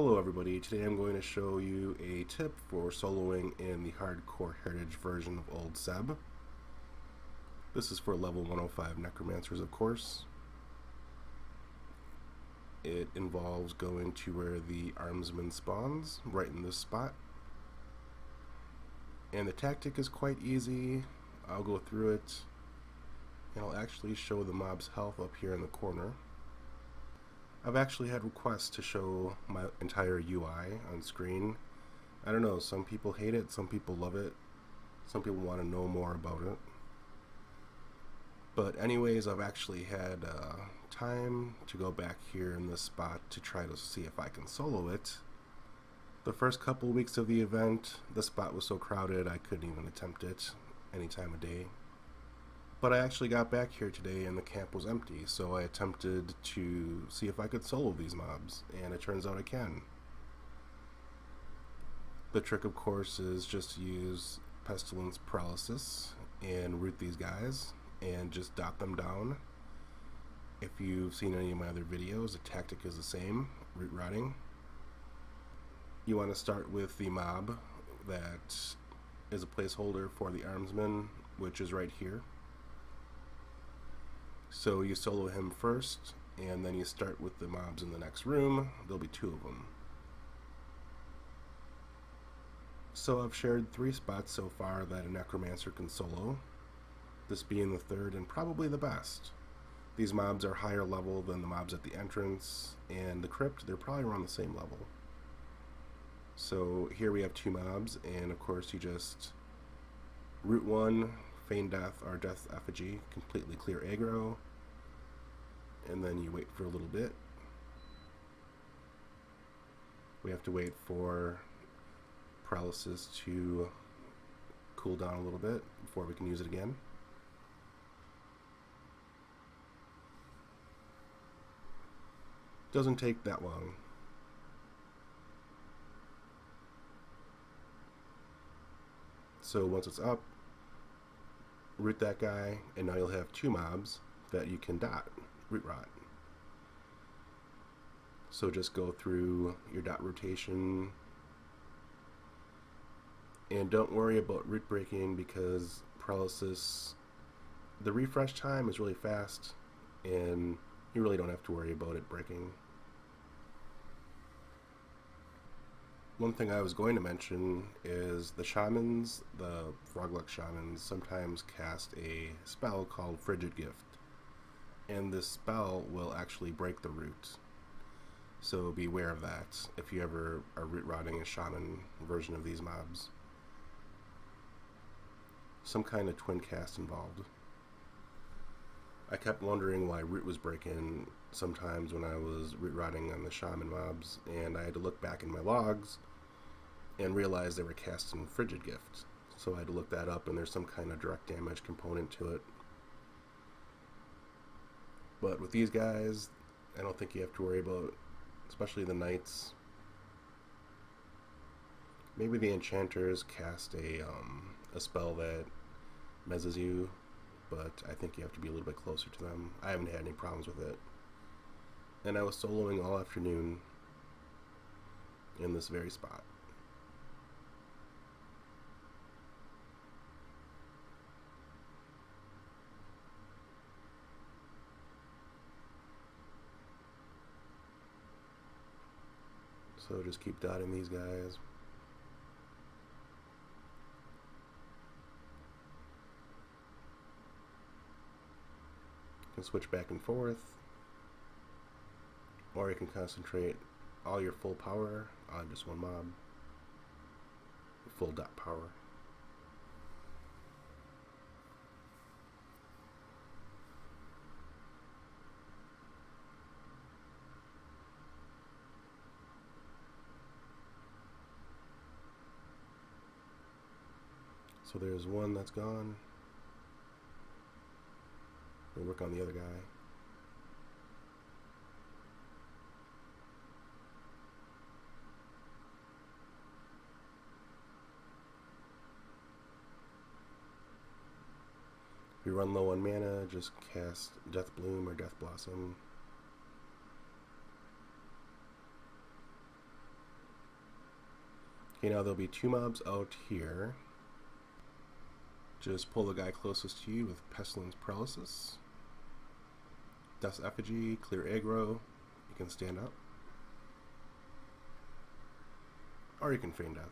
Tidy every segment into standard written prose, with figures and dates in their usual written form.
Hello everybody, today I'm going to show you a tip for soloing in the hardcore heritage version of Old Seb. This is for level 105 necromancers, of course. It involves going to where the armsman spawns, right in this spot. And the tactic is quite easy. I'll go through it and I'll actually show the mob's health up here in the corner. I've actually had requests to show my entire UI on screen. I don't know, some people hate it, some people love it, some people want to know more about it. But anyways, I've actually had time to go back here in this spot to try to see if I can solo it. The first couple weeks of the event, the spot was so crowded I couldn't even attempt it any time of day. But I actually got back here today and the camp was empty, so I attempted to see if I could solo these mobs, and it turns out I can. The trick, of course, is just to use Pestilence Paralysis and root these guys and just dot them down. If you've seen any of my other videos, the tactic is the same, root rotting. You want to start with the mob that is a placeholder for the armsman, which is right here. So you solo him first, and then you start with the mobs in the next room. There'll be 2 of them. So I've shared 3 spots so far that a necromancer can solo, this being the 3rd and probably the best. These mobs are higher level than the mobs at the entrance, and the crypt, they're probably around the same level. So here we have 2 mobs, and of course you just root 1, feign death or death effigy, completely clear aggro, and then you wait for a little bit. We have to wait for paralysis to cool down a little bit before we can use it again. Doesn't take that long. So once it's up, root that guy, and now you'll have 2 mobs that you can dot, root rot. So just go through your dot rotation, and don't worry about root breaking because paralysis, the refresh time is really fast, and you really don't have to worry about it breaking. One thing I was going to mention is the shamans, the frogluck shamans, sometimes cast a spell called Frigid Gift. And this spell will actually break the root. So beware of that if you ever are root rotting a shaman version of these mobs. Some kind of twin cast involved. I kept wondering why root was breaking sometimes when I was root rotting on the shaman mobs, and I had to look back in my logs and realize they were casting Frigid Gift. So I had to look that up, and there's some kind of direct damage component to it. But with these guys, I don't think you have to worry about, especially the knights. Maybe the enchanters cast a spell that mezzes you, but I think you have to be a little bit closer to them. I haven't had any problems with it. And I was soloing all afternoon in this very spot. So just keep dotting these guys. You can switch back and forth, or you can concentrate all your full power on just one mob. Full dot power. So there's one that's gone. We'll work on the other guy. If you run low on mana, just cast Death Bloom or Death Blossom. Okay, now there'll be 2 mobs out here. Just pull the guy closest to you with Pestilence Paralysis. Dust Effigy, clear aggro. You can stand up. Or you can feign death.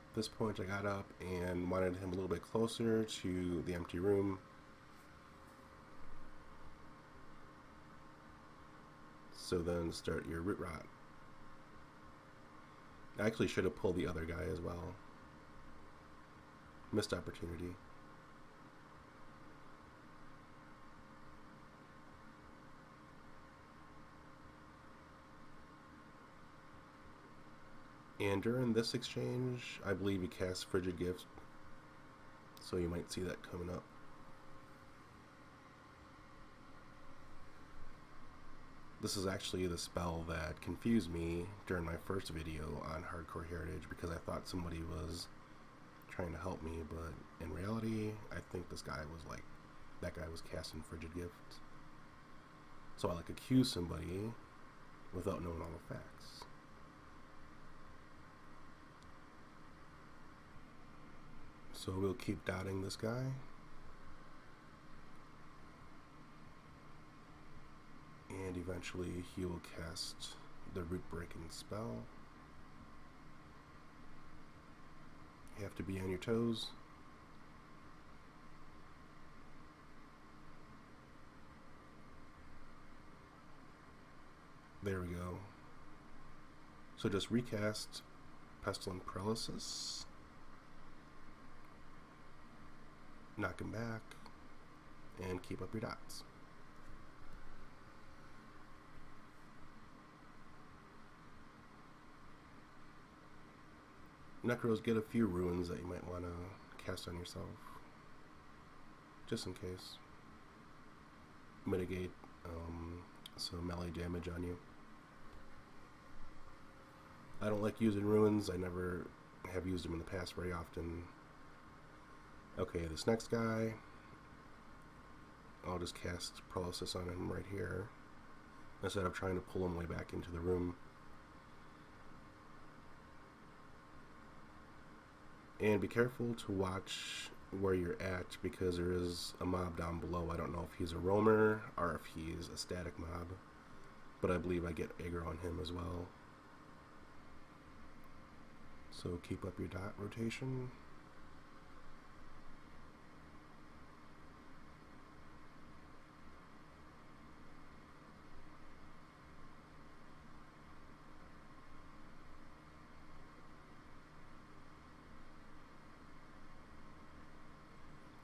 At this point I got up and wanted him a little bit closer to the empty room. So then start your Root Rot. I actually should have pulled the other guy as well. Missed opportunity. And during this exchange, I believe he cast Frigid Gift, so you might see that coming up. This is actually the spell that confused me during my first video on Hardcore Heritage because I thought somebody was trying to help me, but in reality, I think this guy was like, that guy was casting Frigid Gift. So I like accuse somebody without knowing all the facts. So we'll keep dotting this guy. And eventually he will cast the Root Breaking spell. You have to be on your toes. There we go. So just recast Pestilent Paralysis. Knock him back. And keep up your dots. Necros, get a few ruins that you might want to cast on yourself, just in case. Mitigate some melee damage on you. I don't like using ruins. I never have used them in the past very often. Okay, this next guy, I'll just cast Paralysis on him right here, instead of trying to pull him way back into the room. And be careful to watch where you're at, because there is a mob down below. I don't know if he's a roamer or if he's a static mob, but I believe I get aggro on him as well. So keep up your dot rotation.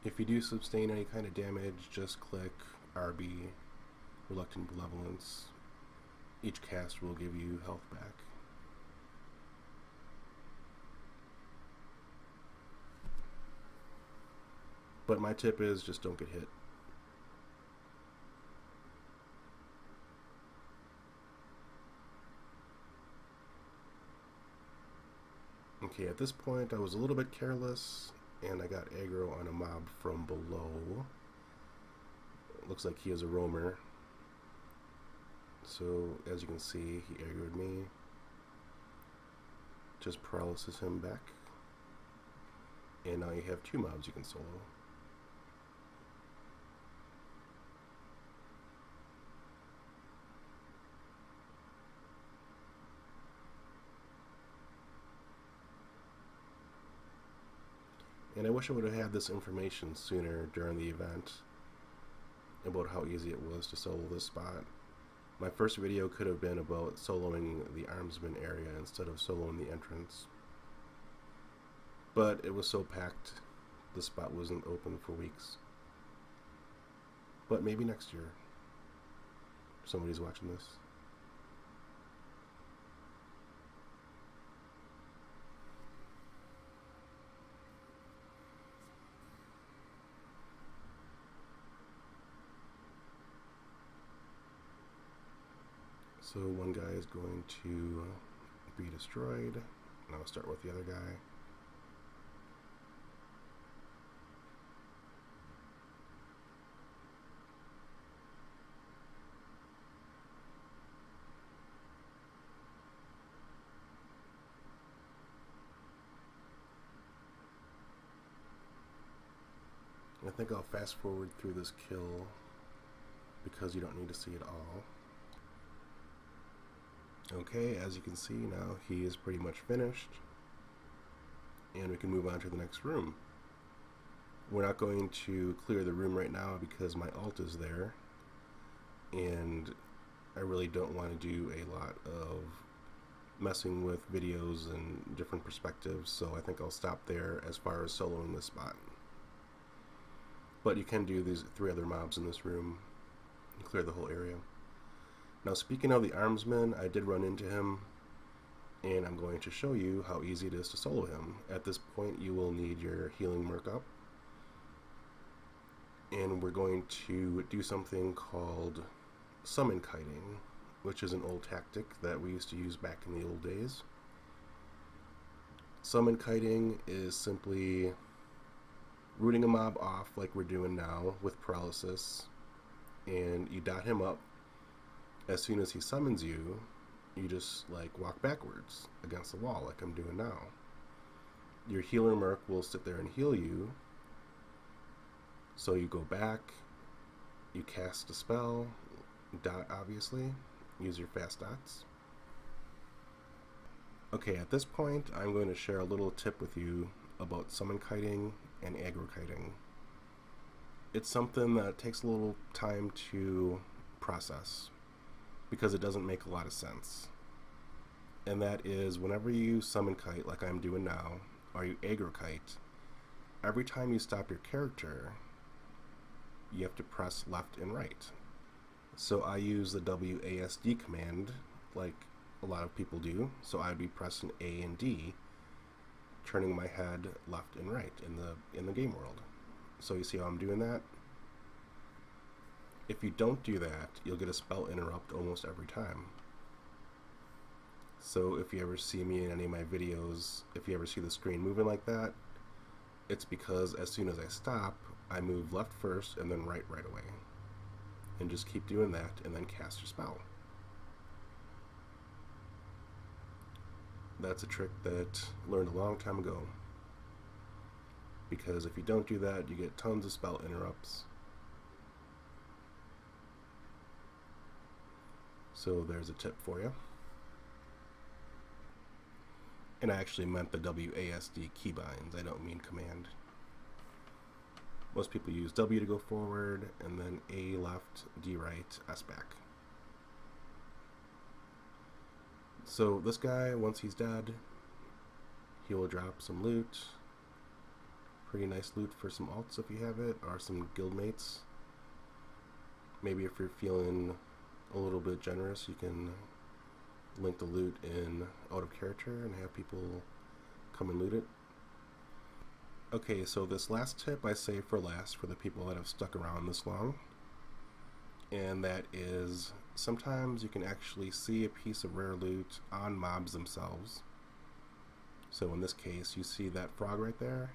If you do sustain any kind of damage, just click RB, Reluctant Benevolence. Each cast will give you health back. But my tip is just don't get hit. Okay, at this point I was a little bit careless, and I got aggro on a mob from below. It looks like he is a roamer. So, as you can see, he aggroed me. Just paralysis him back. And now you have 2 mobs you can solo. And I wish I would have had this information sooner during the event about how easy it was to solo this spot. My first video could have been about soloing the armsman area instead of soloing the entrance. But it was so packed, the spot wasn't open for weeks. But maybe next year, if somebody's watching this. So one guy is going to be destroyed, and I'll start with the other guy. I think I'll fast forward through this kill because you don't need to see it all. Okay, as you can see now, he is pretty much finished, and we can move on to the next room. We're not going to clear the room right now because my alt is there, and I really don't want to do a lot of messing with videos and different perspectives, so I think I'll stop there as far as soloing this spot. But you can do these 3 other mobs in this room and clear the whole area. Now, speaking of the armsman, I did run into him, and I'm going to show you how easy it is to solo him. At this point, you will need your healing merc up, and we're going to do something called summon kiting, which is an old tactic that we used to use back in the old days. Summon kiting is simply rooting a mob off like we're doing now with paralysis, and you dot him up. As soon as he summons you, you just like walk backwards against the wall like I'm doing now. Your healer merc will sit there and heal you, so you go back, you cast a spell, dot obviously, use your fast dots. Okay, at this point I'm going to share a little tip with you about summon kiting and aggro kiting. It's something that takes a little time to process because it doesn't make a lot of sense. And that is, whenever you summon kite like I'm doing now, or you aggro kite, every time you stop your character, you have to press left and right. So I use the WASD command like a lot of people do, so I'd be pressing A and D, turning my head left and right in the game world. So you see how I'm doing that? If you don't do that, you'll get a spell interrupt almost every time. So if you ever see me in any of my videos, if you ever see the screen moving like that, it's because as soon as I stop, I move left first and then right away. And just keep doing that and then cast your spell. That's a trick that I learned a long time ago. Because if you don't do that, you get tons of spell interrupts. So there's a tip for you. And I actually meant the WASD keybinds, I don't mean command. Most people use W to go forward, and then A left, D right, S back. So this guy, once he's dead, he will drop some loot. Pretty nice loot for some alts if you have it, or some guildmates. Maybe if you're feeling a little bit generous, you can link the loot in out of character and have people come and loot it. Okay, so this last tip I save for last for the people that have stuck around this long, and that is sometimes you can actually see a piece of rare loot on mobs themselves. So in this case, you see that frog right there?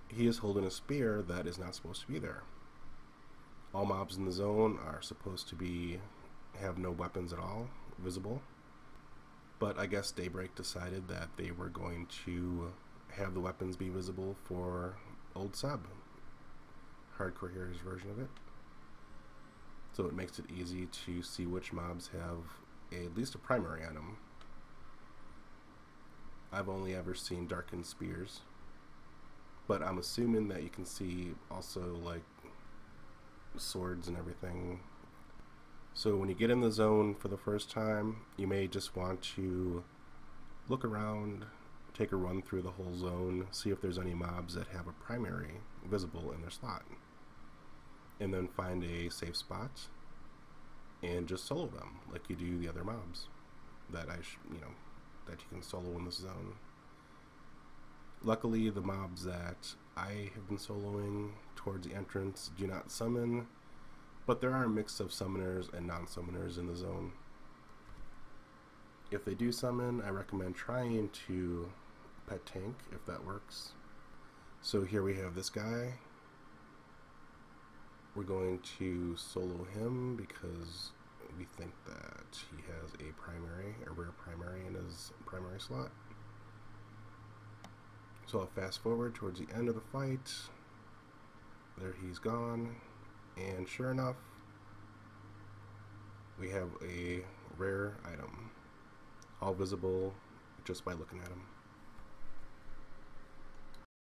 He is holding a spear that is not supposed to be there. All mobs in the zone are supposed to have no weapons at all visible, but I guess Daybreak decided that they were going to have the weapons be visible for Old Seb, Hardcore Heroes version of it. So it makes it easy to see which mobs have at least a primary on them. I've only ever seen darkened spears, but I'm assuming that you can see also like swords and everything. So when you get in the zone for the first time, you may just want to look around, take a run through the whole zone, see if there's any mobs that have a primary visible in their slot, and then find a safe spot and just solo them like you do the other mobs that that you can solo in this zone. Luckily, the mobs that I have been soloing towards the entrance do not summon, but there are a mix of summoners and non-summoners in the zone. If they do summon, I recommend trying to pet tank if that works. So here we have this guy. We're going to solo him because we think that he has a rare primary in his primary slot. So I'll fast forward towards the end of the fight. There he's gone, and sure enough, we have a rare item, all visible just by looking at him.